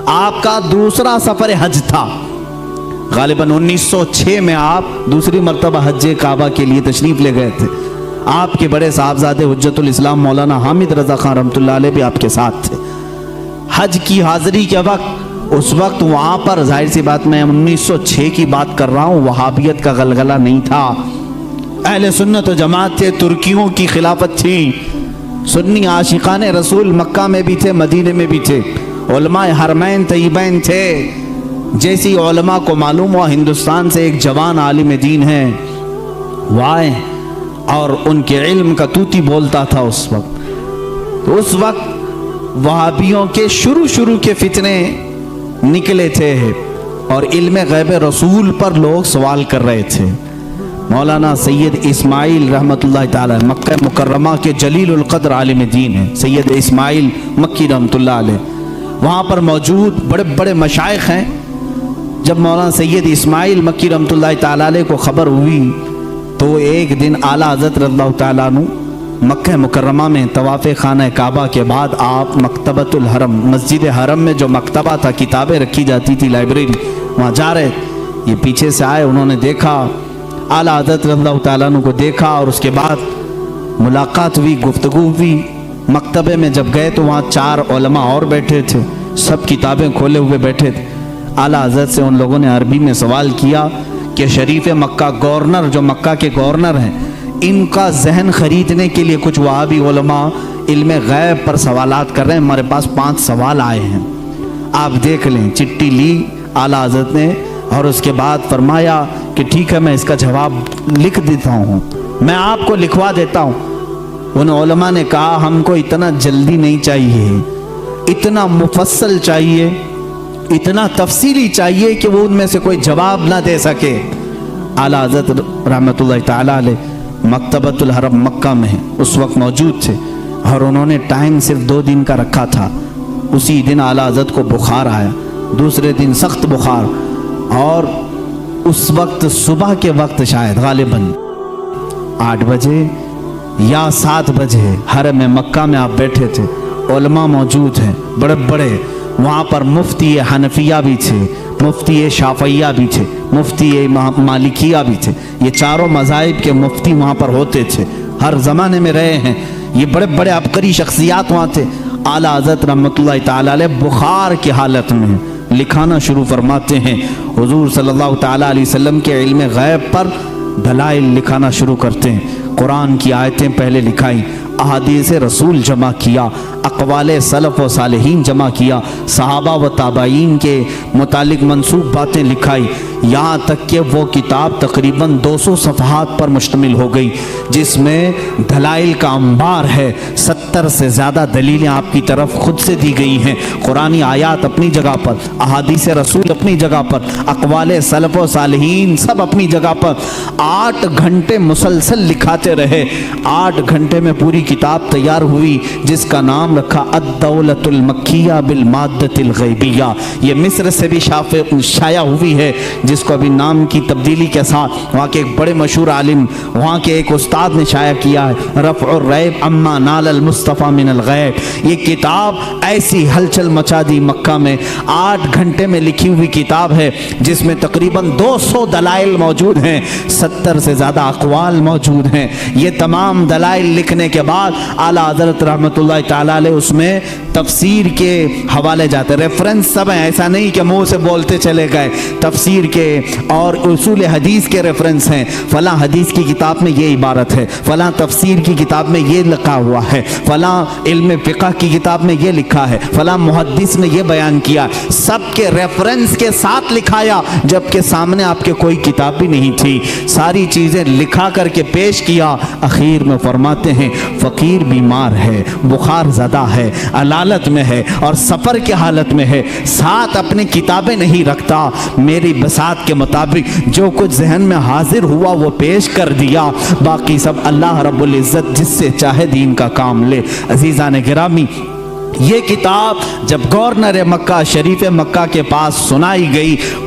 آپ کا دوسرا سفر حج تھا، غالباً 1906 میں آپ دوسری مرتبہ حج کعبہ کے لیے تشریف لے گئے تھے۔ آپ کے بڑے صاحبزادے حجت الاسلام مولانا حامد رضا خان رحمۃ اللہ علیہ بھی آپ کے ساتھ تھے۔ حج کی حاضری کے وقت، اس وقت وہاں پر ظاہر سی بات میں 1906 کی بات کر رہا ہوں، وہابیت کا غلغلہ نہیں تھا، اہل سنت و جماعت تھے، ترکیوں کی خلافت تھی، سنی عاشقان رسول مکہ میں بھی تھے، مدینے میں بھی تھے، علماء حرمین طیبین تھے۔ جیسی علماء کو معلوم ہوا ہندوستان سے ایک جوان عالم دین ہے، وہ آئے اور ان کے علم کا توتی بولتا تھا اس وقت۔ تو اس وقت وہابیوں کے شروع کے فتنے نکلے تھے اور علم غیب رسول پر لوگ سوال کر رہے تھے۔ مولانا سید اسماعیل رحمۃ اللہ تعالی مکہ مکرمہ کے جلیل القدر عالم دین ہیں، سید اسماعیل مکی رحمۃ اللہ علیہ، وہاں پر موجود بڑے بڑے مشائخ ہیں۔ جب مولانا سید اسماعیل مکی رحمۃ اللہ تعالی علیہ کو خبر ہوئی تو ایک دن اعلیٰ حضرت رضی اللہ تعالیٰ عنہ مکہ مکرمہ میں طواف خانہ کعبہ کے بعد آپ مکتبۃ الحرم، مسجد حرم میں جو مکتبہ تھا، کتابیں رکھی جاتی تھی، لائبریری، وہاں جا رہے، یہ پیچھے سے آئے، انہوں نے دیکھا، اعلیٰ حضرت رضی اللہ تعالیٰ عنہ کو دیکھا، اور اس کے بعد ملاقات ہوئی، گفتگو ہوئی۔ مکتبے میں جب گئے تو وہاں 4 علماء اور بیٹھے تھے، سب کتابیں کھولے ہوئے بیٹھے تھے۔ اعلیٰ حضرت سے ان لوگوں نے عربی میں سوال کیا کہ شریف مکہ گورنر، جو مکہ کے گورنر ہیں، ان کا ذہن خریدنے کے لیے کچھ وہابی علماء علم غیب پر سوالات کر رہے ہیں، ہمارے پاس 5 سوال آئے ہیں، آپ دیکھ لیں۔ چٹھی لی اعلیٰ حضرت نے اور اس کے بعد فرمایا کہ ٹھیک ہے، میں اس کا جواب لکھ دیتا ہوں، میں آپ کو لکھوا دیتا ہوں۔ ان علماء نے کہا ہم کو اتنا جلدی نہیں چاہیے، اتنا مفصل چاہیے، اتنا تفصیلی چاہیے کہ وہ ان میں سے کوئی جواب نہ دے سکے۔ اعلیٰ حضرت رحمۃ اللہ تعالیٰ علیہ مکتبۃ الحرم مکہ میں اس وقت موجود تھے، اور انہوں نے ٹائم صرف 2 دن کا رکھا تھا۔ اسی دن اعلیٰ حضرت کو بخار آیا، دوسرے دن سخت بخار، اور اس وقت صبح کے وقت شاید غالباً 8 بجے یا 7 بجے حرم مکہ میں آپ بیٹھے تھے، علماء موجود ہیں بڑے بڑے، وہاں پر مفتی حنفیہ بھی تھے، مفتی شافعیہ بھی تھے، مفتی مالکیہ بھی تھے، یہ 4 مذاہب کے مفتی وہاں پر ہوتے تھے، ہر زمانے میں رہے ہیں، یہ بڑے بڑے عبقری شخصیات وہاں تھے۔ اعلیٰ حضرت رحمۃ اللہ تعالیٰ علیہ بخار کی حالت میں لکھانا شروع فرماتے ہیں، حضور صلی اللہ تعالیٰ علیہ وسلم کے علم غیب پر دلائل لکھانا شروع کرتے ہیں، قرآن کی آیتیں پہلے لکھائیں، احادیث رسول جمع کیا، اقوال سلف و صالحین جمع کیا، صحابہ و تابعین کے متعلق منسوب باتیں لکھائی، یہاں تک کہ وہ کتاب تقریباً 200 صفحات پر مشتمل ہو گئی، جس میں دلائل کا انبار ہے، 70 سے زیادہ دلیلیں آپ کی طرف خود سے دی گئی ہیں، قرآنی آیات اپنی جگہ پر، احادیث رسول اپنی جگہ پر، اقوال سلف و صالحین سب اپنی جگہ پر۔ 8 گھنٹے مسلسل لکھاتے رہے، 8 گھنٹے میں پوری کتاب تیار ہوئی، جس کا نام رکھا الدولۃ المکیہ بالمادۃ الغیبیہ۔ یہ مصر سے بھی شائع ہوئی ہے، جس کو ابھی نام کی تبدیلی کے ساتھ وہاں کے ایک بڑے مشہور عالم، وہاں کے ایک استاد نے شائع کیا ہے، رفع الریب اما نال المصطفیٰ من الغیب۔ یہ کتاب ایسی ہلچل مچا دی مکہ میں، 8 گھنٹے میں لکھی ہوئی کتاب ہے، جس میں تقریباً 200 دلائل موجود ہیں، 70 سے زیادہ اقوال موجود ہیں۔ یہ تمام دلائل لکھنے کے بعد اعلیٰ حضرت رحمۃ اللہ تعالیٰ علیہ اس میں تفسیر کے حوالے جاتے، ریفرنس سب ہیں، ایسا نہیں کہ منہ سے بولتے چلے گئے، تفسیر کے اور اصول حدیث کے ریفرنس ہیں، فلاں حدیث کی کتاب میں یہ عبارت ہے، فلاں تفسیر کی کتاب میں یہ لکھا ہوا ہے، فلاں علم فقہ کی کتاب میں یہ لکھا ہے، فلاں محدث نے یہ بیان کیا، سب کے ریفرنس کے ساتھ لکھایا، جبکہ سامنے آپ کے کوئی کتاب بھی نہیں تھی، ساری چیزیں لکھا کر کے پیش کیا۔ اخیر میں فرماتے ہیں فقیر بیمار ہے، بخار زدہ ہے، علالت میں ہے اور سفر کے حالت میں ہے، ساتھ اپنی کتابیں نہیں رکھتا، میری بساط کے مطابق جو کچھ ذہن میں حاضر ہوا وہ پیش کر دیا، باقی سب اللہ رب العزت جس سے چاہے دین کا کام لے۔ عزیزان گرامی، یہ کتاب جب گورنر مکہ شریف مکہ کے پاس سنائی گئی،